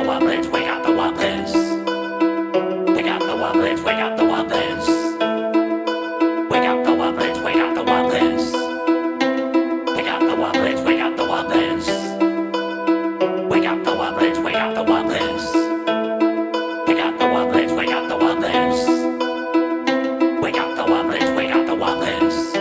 wobblers, wake up the wobblers. Pick up the wobblers, wake up the wobblers. Wake up the wobblers, wake up the wobblers. Pick up the wobblers, wake up the wobblers. Wake up the wobblers, wake up the wobblers. Pick up the wobblers, wake up the wobblers. Wake up the wobblers, wake up the wobblers.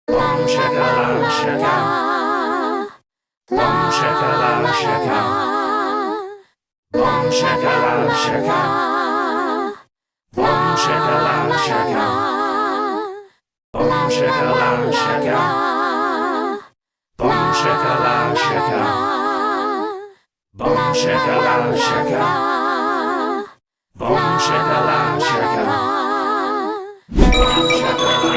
Boom shaka shaka. Boom shaka shaka. Boom shaka shaka. Boom shaka shaka. Boom shaka shaka. Boom shaka shaka. Boom shaka shaka. Boom shaka shaka. Boom shaka